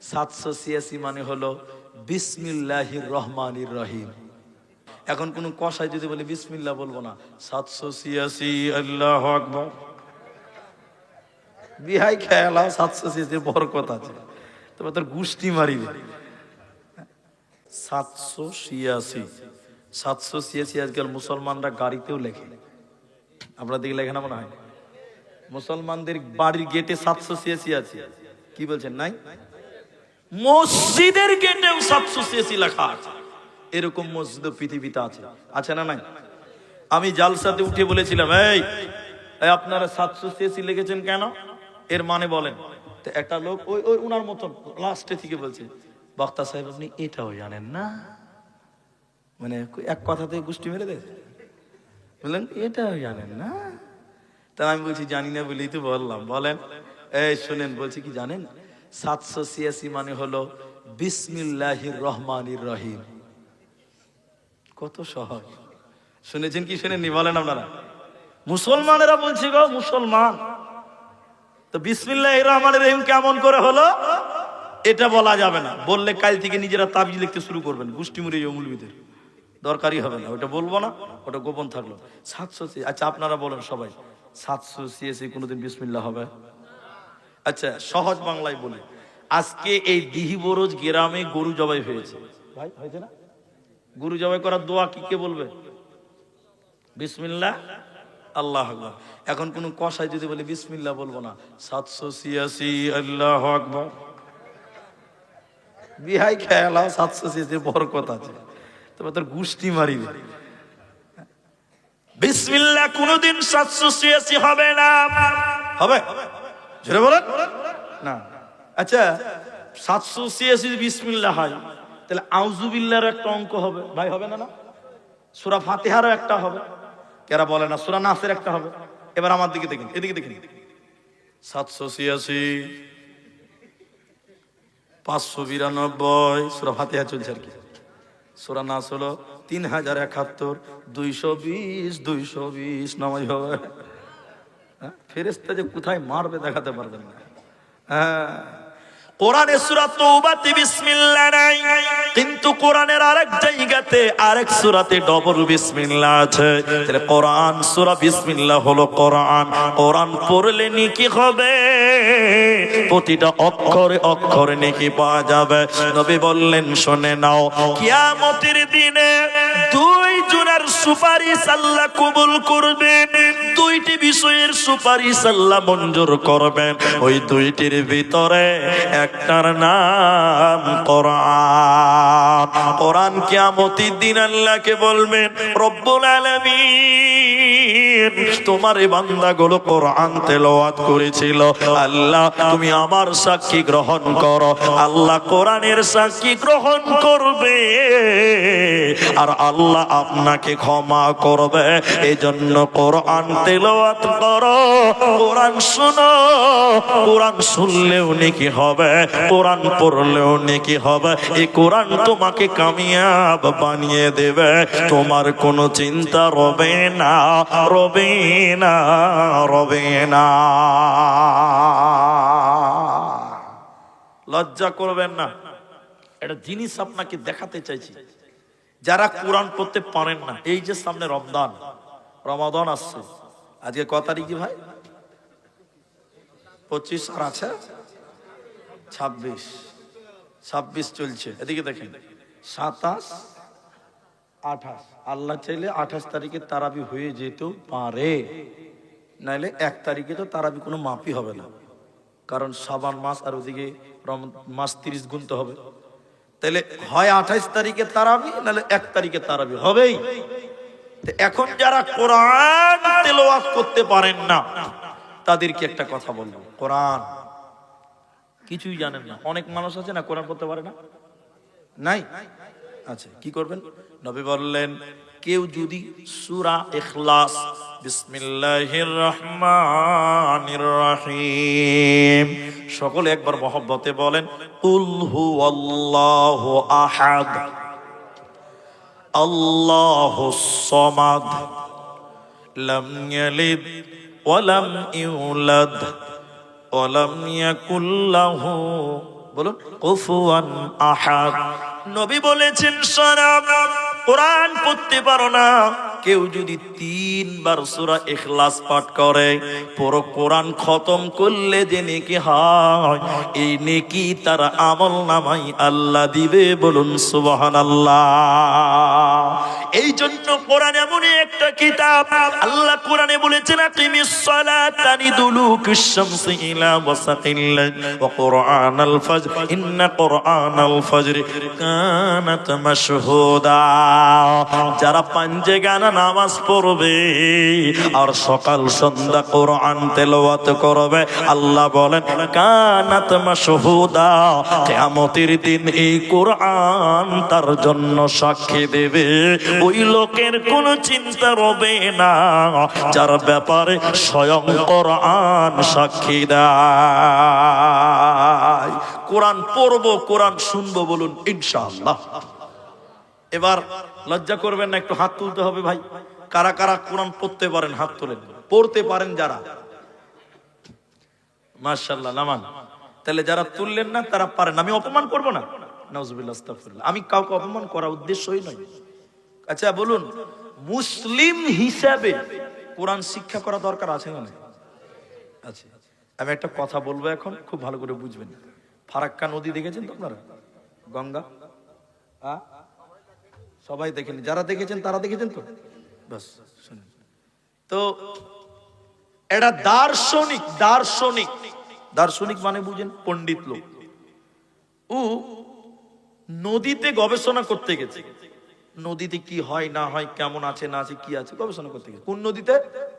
786 মানে হলো বিসমিল্লাহির রহমানির রহিম। এখন কোন কসাই যদি বলে বিসমিল্লাহ বলবো না, 786 আল্লাহু আকবার, বিহাই খেলা 786 বরকত আছে, তবে তোর গুষ্টি মারিবে। 786 আজকাল মুসলমানরা গাড়িতেও লেখে, আপনার দিকে লেখে না মনে হয়? মুসলমানদের বাড়ির গেটে 786 আছে, কি বলছেন নাই? মসজিদের গেটেও 786 লেখা আছে। এরকম মসজিদ পৃথিবীতে আছে, আছে না নাই? আমি জালসাতে উঠে বলেছিলাম, এই আপনারা 786 লিখেছেন কেন, এর মানে বলেন। তো একটা লোক ওই ওই উনার মতন লাস্টে থেকে বলছে, বক্তা সাহেব আপনি এটাও জানেন না? মানে এক কথাতে গুষ্টি মেরে দেয়। বললেন এটাও জানেন না? তা আমি বলছি জানি না বলেই তো বললাম। বলেন, এই শুনেন, বলছি কি জানেন? 786 মানে হলো বিসমিল্লাহির রহমানির রহিম। কত সহজ, শুনেছেন কি শুনেননি বলেন আপনারা? মুসলমানেরা বলছি গো, মুসলমান তো বিসমিল্লাহির রহমানির রহিম কেমন করে হলো এটা বলা যাবে না। বললে কাল থেকে নিজেরা তাবিজ লিখতে শুরু করবেন, গোষ্ঠী মুড়িয়ে মৌলবীদের, দরকারই হবে না, ওটা বলবো না, ওটা গোপন থাকলো। 786, আচ্ছা আপনারা বলেন সবাই, 786 কোনোদিন বিসমিল্লাহ হবে? আচ্ছা সহজ বাংলায় বলি, আজকে এই দিহিবরজ গ্রামে গরু জবাই হয়েছে, ভাই হয়েছে না? গরু জবাই করার দোয়া কি কে বলবে? বিসমিল্লাহ আল্লাহ আকবার। এখন কোন কসাই যদি বলে বিসমিল্লাহ বলবো না, 786 আল্লাহু আকবার, বিহাই খেলা 786 বরকত আছে, তবে তোর গুষ্টি মারিবে। বিসমিল্লাহ কোনদিন 786 হবে না, হবে? জোরে বলেন না। আচ্ছা 786 বিসমিল্লাহ হয়, তাহলে আউযুবিল্লাহর একটা অঙ্ক হবে, ভাই হবে না? না, সূরা ফাতিহারও একটা হবে, কেরা বলে না সূরা নাসের একটা হবে। এবার আমার দিকে দেখেন, এদিকে দেখেন, 786 592 সূরা ফাতিহা চলছে আর কি। সূরা নাস হলো 3071, 220 220 নামাজ হবে। ফেরেশতা যে কোথায় মারবে দেখাতে পারবেন না। হ্যাঁ, কোরআনের সূরা তওবাতে বিসমিল্লাহ নাই, কিন্তু কোরআনের আরেক জায়গাতে আরেক সূরাতে ডবল বিসমিল্লাহ আছে। তাহলে কোরআন সূরা বিসমিল্লাহ হলো কোরআন, কোরআন পড়লে নেকি হবে, প্রতিটা অক্ষরে অক্ষরে নেকি পাওয়া যাবে। নবী বললেন শুনে নাও, কিয়ামতের দিনে দুই জনের সুপারিশ আল্লাহ কবুল করবেন, দুইটি বিষয়ের সুপারিশ আল্লাহ মঞ্জুর করবেন। ওই দুইটির ভিতরে একটার নাম কোরআন। কোরআন কিয়ামতের দিন আল্লাহকে বলবেন, রব্বুল আলামিন তোমার এই বান্দাগুলো কোরআন তেলাওয়াত করেছিল, আল্লাহ তুমি আমার সাক্ষী গ্রহণ করো। আল্লাহ কোরআনের সাক্ষী গ্রহণ করবে আর আল্লাহ আপনাকে ক্ষমা করবে। এজন্য কোরআন তেলাওয়াত করো, কোরআন শোনো, কোরআন শুনলেও নেকি হবে, কোরআন পড়লেও নেকি হবে। এই কোরআন তোমাকে কামিয়াব বানিয়ে দেবে, তোমার কোনো চিন্তা রবে না, রবে না, রবে না। লজ্জা করবেন না, একটা জিনিস আপনাকে দেখাতে চাইছি। যারা কোরআন পড়তে পারেন না, এই যে সামনে রমাদান আসছে, আজকে কত তারিখ ভাই? 25 আর আছে 26 চলছে। এদিকে দেখেন 27 28, আল্লাহ চাইলে 28 তারিখে তারাবি হয়ে যেতেও পারে, নাইলে 1 তারিখে তো তারাবি কোনো মাপই হবে না, কারণ শাবান মাস আর ওদিকে মাস 30 গুনতে হবে। তাহলে হয় 28 তারিখে তারাবি, নাহলে 1 তারিখে তারাবি হবেই। এখন যারা কোরআন তেলাওয়াত করতে পারেন না, তাদেরকে একটা কথা বলবো, কোরআন কিছুই জানেন না। অনেক মানুষ আছে না কোরআন পড়তে পারে না, নাই? আচ্ছা কি করবেন? নবী বললেন, কেউ যদি সূরা ইখলাস বিসমিল্লাহির রহমানির রহিম, সকলে একবার মহব্বতে বলেন, কুল হুয়াল্লাহু আহাদ আল্লাহুস সামাদ লাম ইয়ালিদ ওয়া লাম ইউলাদ ওয়া লাম ইয়াকুল লাহু বলুন কুফুয়ান আহাদ। নবী বলেছেন শোনো, কোরআন পড়তে পারো না, কেউ যদি 3 বার সূরা ইখলাস পাঠ করে, পুরো কোরআন খতম করলে যে নেকি হয়, এই নেকি তার আমল নামাই আল্লাহ দিবে। বলুন সুবহানাল্লাহ। এই জন্য কোরআন এমন একটা কিতাব, আল্লাহ কোরআনে বলেছেন আকিমিস সালাতা লিদুলুকিশ শামসি ইলা ওয়াসাকিল লাইল ওয়া কুরআনাল ফাজর ইন্না কুরআনাল ফাজরি কানাত মাশহুদা। যারা পাঞ্জেগানা নামাজ পড়বে আর সকাল সন্ধ্যা কোরআন তেলাওয়াত করবে, আল্লাহ বলেন কানাত মাশহুদা, কিয়ামতের দিন এই কোরআন তার জন্য সাক্ষী দেবে। ওই লোকের কোনো চিন্তা রবে না যার ব্যাপারে স্বয়ং কোরআন সাক্ষী দেয়। কোরআন পড়বো, কোরআন শুনবো, বলুন ইনশাআল্লাহ। এবার লজ্জা করবেন না, একটু হাত তুলতে হবে ভাই। কারা কারা কোরআন পড়তে পারেন হাত তোলেন, পড়তে পারেন যারা, মাশাআল্লাহ নামান। তাহলে যারা তুললেন না তারা পারেন। আমি অপমান করব না, নাউজুবিল্লাহ আস্তাগফিরুল্লাহ, আমি কাউকে অপমান করার উদ্দেশ্যই নয়। আচ্ছা বলুন, মুসলিম হিসাবে কোরআন শিক্ষা করা দরকার আছে না? আচ্ছা, আমি একটা কথা বলবো এখন, খুব ভালো করে বুঝবেন। ফারাক্কা নদী দেখেছেন তো আপনারা? গঙ্গা, সবাই দেখেন, যারা দেখেছেন তারা দেখেছেন তো? বাস শুনুন তো, এটা দার্শনিক, দার্শনিক, দার্শনিক মানে বুঝেন পণ্ডিত লোক। ও নদীতে গবেষণা করতে গেছে, নদীতে কি হয় না হয়, কেমন আছে না আছে, কি আছে, গবেষণা করতে গেছে। কোন নদীতে?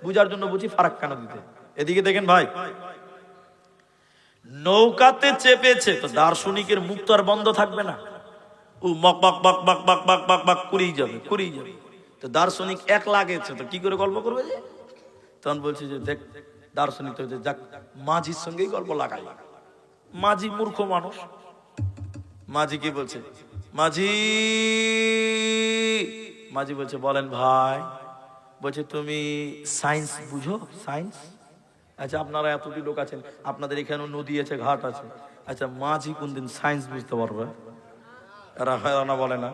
বুঝার জন্য বুঝি, ফারাক্কা নদীতে। এদিকে দেখেন ভাই, নৌকাতে চেপেছে, তো দার্শনিকের মুখ তো আর বন্ধ থাকবে না, ও মক বক বক বক বক বক বক বক করেই যাবে, করেই যাবে। তো দার্শনিক এক লাগেছে, তো কি করে গল্প করবে? যে তখন বলছে যে দেখ, দার্শনিক তো যাক মাঝির সঙ্গেই গল্প লাগাই। মাঝি মূর্খ মানুষ, মাঝি কি বলছে, মাঝি, মাঝি বলছে বলেন ভাই। বলছে তুমি সায়েন্স বুঝো? সায়েন্স? আচ্ছা আপনারা এতটি লোক আছেন, আপনাদের এখানেও নদী আছে, ঘাট আছে, আচ্ছা মাঝি কোনদিন সায়েন্স বুঝতে পারবে? রানা বলে না।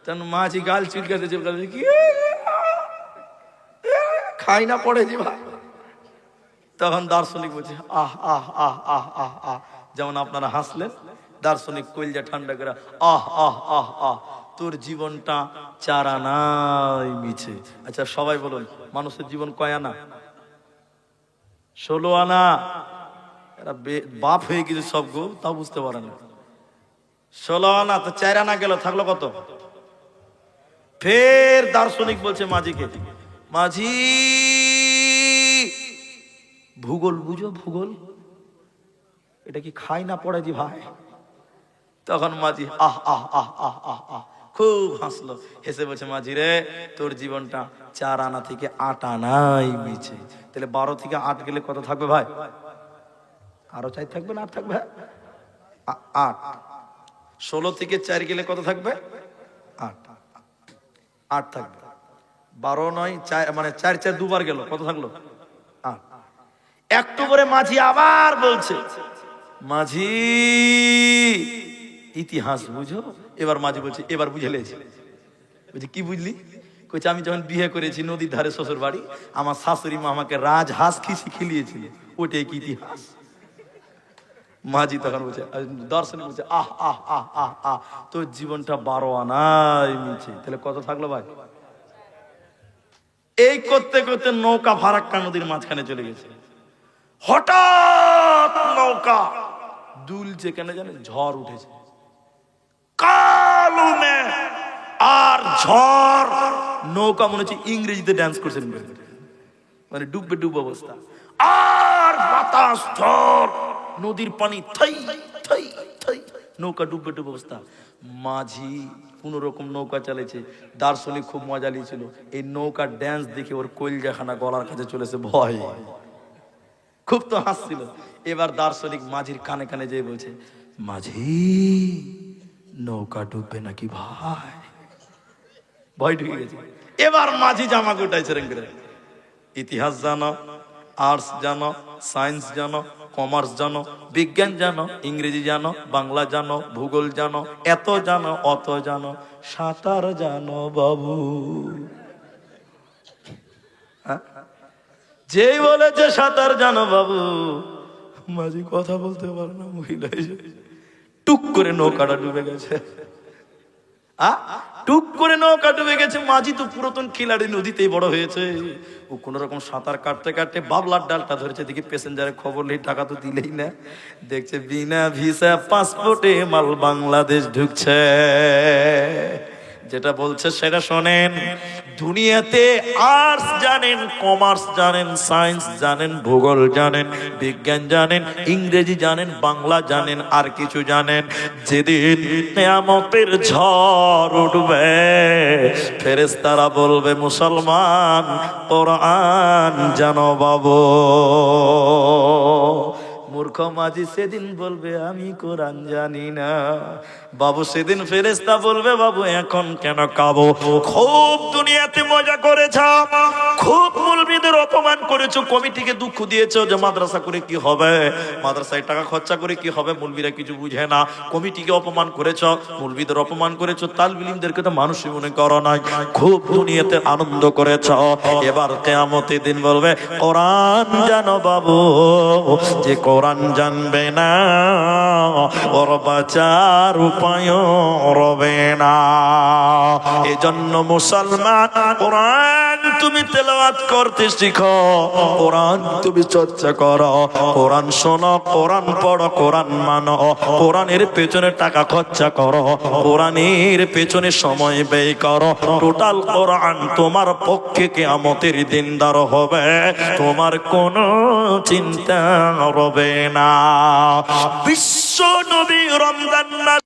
তেন মাঝি গাল চিলকাতে চিলকাতে কি খাই না পড়েছি ভাই। তখন দার্শনিক বলছে আহ আহ আহ আহ আহ আহ, যেমন আপনারা হাসলেন, দার্শনিক কইলজা ঠান্ডা করে আহ আহ আহ আহ, তোর জীবনটা 4 আনাই মিছে। আচ্ছা সবাই বলুন, মানুষের জীবন কয় আনা? 16 আনা। এরা বাপ হয়ে গেছে সব গো, তাও বুঝতে পারে না। 16 আনা, তো 4 আনা গেল, থাকলো কত? ফের দার্শনিক বলছে মাঝিকে, মাঝি ভূগোল বুঝো? ভূগোল এটা কি খাই না পড়ে জি ভাই? তখন মাঝি আহ আহ আহ আহ আহ আহ খুব হাসলো, হেসে বলছে মাঝি রে, তোর জীবনটা 4 আনা থেকে 8 আনাই মিছে। তাহলে 12 থেকে 8 গেলে কত থাকবে ভাই? আরো 4 থাকবে না 8 থাকবে? 8। 16 থেকে 4 গেলে কত থাকবে? 8। 8 থাকবে। 12 নয় 4, মানে 4 4 দুবার গেল, কত থাকলো? 8। একটু পরে মাঝি আবার বলছে, মাঝি ইতিহাস বুঝো? এবার মাঝি বলছে এবার বুঝে লেছি। বলছে কি বুঝলি? কইছে আমি যখন বিয়ে করেছি নদীর ধারে শ্বশুর বাড়ি, আমার শাশুড়ি মা আমাকে রাজহাঁস খিলিয়েছিল, ওটাই কি ইতিহাস? মাঝি তখন বলছে, দর্শনে বলছে আহ আহ আহ আহ আহ, তোর জীবনটা 12 আনাই মিছে। তাহলে কত থাকলো ভাই? এই করতে করতে নৌকা ফারাক্কা নদীর মাঝখানে চলে গেছে। হঠাৎ নৌকা দুলছে, কেন জানেন? ঝড় উঠেছে, কালো মেঘ আর ঝড়, নৌকা মনে হচ্ছে ইংরেজিতে ডান্স করছেন, মানে ডুববে ডুব অবস্থা। আর বাতাস, ঝড়, নদীর পানি থাই থাই থাই, নৌকা ডুববে ডুব অবস্থা। মাঝি কোন রকম নৌকা চালিয়েছে, দার্শনিক খুব মজা নিয়েছিল। এই নৌকার ড্যান্স দেখে ওর কইলজাখানা গলার কাছে চলেছে ভয়, খুব তো হাসছিল। এবার দার্শনিক মাঝির কানে কানে যেয়ে বলছে, মাঝি নৌকা ডুববে নাকি ভাই? ভয় ঢুকে গেছে। এবার মাঝি জামা গোটাইছে রেঙ্গে, ইতিহাস জানো, আর্টস জানো, সায়েন্স জানো, কমার্স জানো, বিজ্ঞান জানো, ইংরেজি জানো, বাংলা জানো, ভূগোল জানো, এত জানো অত জানো, সাঁতার জানো বাবু। হ্যাঁ? যেই বলেছে সাঁতার জানো বাবু, মাঝি কথা বলতে পারে না, মহিলা টুক করে নৌকাটা ডুবে গেছে। টুক করে নৌকা ডুবে গেছে। মাঝি তো পুরাতন খিলাড়ি, নদীতেই বড় হয়েছে। ও কোন রকম সাঁতার কাটতে কাটতে বাবলার ডালটা ধরেছে। দেখি প্যাসেঞ্জারের খবর নেই, টাকা তো দিলেই না। দেখছে বিনা ভিসা পাসপোর্টে মাল বাংলাদেশ ঢুকছে। যেটা বলছে সেটা শোনেন। দুনিয়াতে আর্টস জানেন, কমার্স জানেন, সায়েন্স জানেন, ভূগোল জানেন, বিজ্ঞান জানেন, ইংরেজি জানেন, বাংলা জানেন, আর কিছু জানেন। যেদিন কিয়ামতের ঝড় উঠবে, ফেরেশতারা বলবে মুসলমান কোরআন জানো বাবু। মূর্খ মাঝি সেদিন বলবে আমি কোরআন জানি না বাবু। সেদিন ফেরেশতা বলবে বাবু এখন কেন কাবো? খুব দুনিয়াতে মজা করেছ, খুব মৌলবীদের অপমান করেছো, কমিটিকে দুঃখ দিয়েছো যে মাদ্রাসা করে কি হবে, মাদ্রাসায় টাকা খরচা করে কি হবে, মৌলবীরা কিছু বুঝে না। কমিটিকে অপমান করেছো, মৌলবীদের অপমান করেছো, তালিবে ইলমদেরকে তো মানুষই মনে করো না। খুব দুনিয়াতে আনন্দ করেছো। এবার কিয়ামতের দিন বলবে কোরআন জানো বাবু। যে কোরআন জানবে না ওর বাঁচার উপায় রবে না। এজন্য মুসলমান কোরআন তুমি তেলাওয়াত করতে শিখো, কোরআন তুমি চর্চা করো, কোরআন শোনো, কোরআন পড়ো, কোরআন মানো, কোরআনের পেছনে টাকা খরচা করো, কোরআনের পেছনে সময় ব্যয় করো। টোটাল কোরআন তোমার পক্ষে কিয়ামতের দিন দাঁড় হবে, তোমার কোনো চিন্তা রবে না। বিশ্ব নবী রমজান মাস